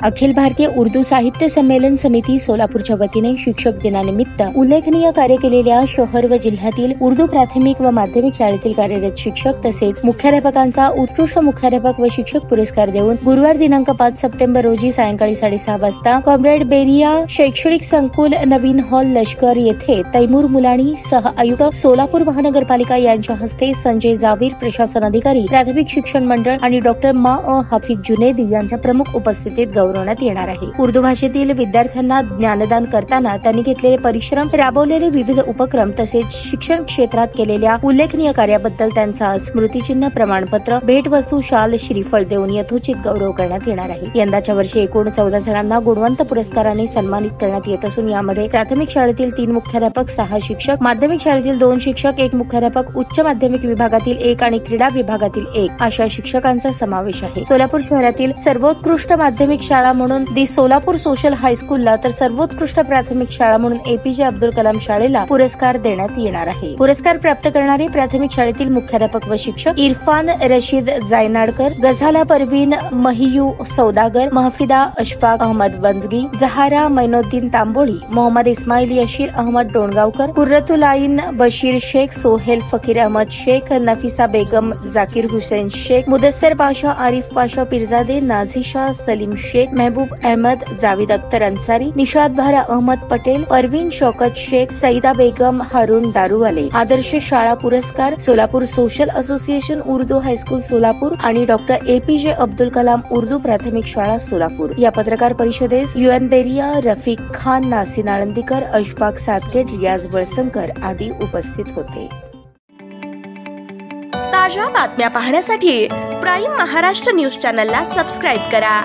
अखिल भारतीय उर्दू साहित्य संमेलन समिती सोलापूरच्या वतीने शिक्षक दिनानिमित्त उल्लेखनीय कार्य केलेल्या शहर व जिल्ह्यातील उर्दू प्राथमिक व माध्यमिक शाळेतील कार्यरत शिक्षक तसेच मुख्याध्यापकांचा उत्कृष्ट मुख्याध्यापक व शिक्षक पुरस्कार देऊन गुरुवार दिनांक 5 सप्टेंबर रोजी सायंकाळी 6:30 वाजता कॉम्रेड बेरिया शैक्षणिक संकुल नवीन हॉल लष्कर येथे तैमूर मुलाणी सह आयुक्त सोलापूर महानगरपालिका यांच्या हस्ते संजय जावीर प्रशासन अधिकारी प्राथमिक शिक्षण मंडळ आणि डॉक्टर हाफिज जुनेदी यांच्या प्रमुख उपस्थितीत गौरवण्यात येणार आहे। उर्दू भाषेतील विद्यार्थ्यांना ज्ञानदान करताना त्यांनी घेतलेले परिश्रम, राबवलेले विविध उपक्रम तसेच शिक्षण क्षेत्रात केलेल्या उल्लेखनीय कार्याबद्दल त्यांचा स्मृतिचिन्ह, प्रमाणपत्र, भेटवस्तू, शाल, श्रीफळ देऊन यथोचित गौरव करण्यात येणार आहे। यंदाच्या वर्षी एकूण 14 जणांना गुणवंत पुरस्काराने सन्मानित करण्यात येत असून यामध्ये प्राथमिक शाळेतील 3 मुख्याध्यापक, 6 शिक्षक, माध्यमिक शाळेतील 2 शिक्षक, 1 मुख्याध्यापक, उच्च माध्यमिक विभागातील 1 आणि क्रीडा विभागातील 1 अशा शिक्षकांचा समावेश आहे। सोलापूर शहरातील सर्वोत्कृष्ट माध्यमिक शाळा म्हणून दी सोलापूर सोशल हायस्कूलला तर सर्वोत्कृष्ट प्राथमिक शाळा म्हणून एपीजे अब्दुल कलाम शाळेला पुरस्कार देण्यात येणार आहे। पुरस्कार प्राप्त करणारे प्राथमिक शाळेतील मुख्याध्यापक व शिक्षक इरफान रशीद जायनाडकर, गझाला परवीन महियू सौदागर, महफिदा अशफाक अहमद बंदगी, जहारा मैनुद्दीन तांबोळी, मोहम्मद इस्माईल यशीर अहमद डोणगावकर, कुर्रतुलाईन बशीर शेख, सोहेल फकीर अहमद शेख, नफिसा बेगम, जाकीर हुसैन शेख, मुदस्सर पाशा, आरिफ पाशा पिरजादे, नाझिशा सलीम शेख, महबूब अहमद, जावेद अख्तर अंसारी, निशाद भारा अहमद पटेल, परवीन शौकत शेख, सईदा बेगम, हारून दारूवाले आदर्श शाळा पुरस्कार Solapur social association Urdu high school Solapur आणि डॉक्टर एपीजे अब्दुल कलाम उर्दू प्राथमिक शाळा सोलापूर। या पत्रकार परिषदेस युएन बेरिया, रफिक खान, नासिन आळंदीकर, अशफाक सातगेट, रियाज वळसंकर आदी उपस्थित होते। ताज्या बातम्या पाहण्यासाठी प्राईम महाराष्ट्र न्यूज चॅनलला सबस्क्राईब करा।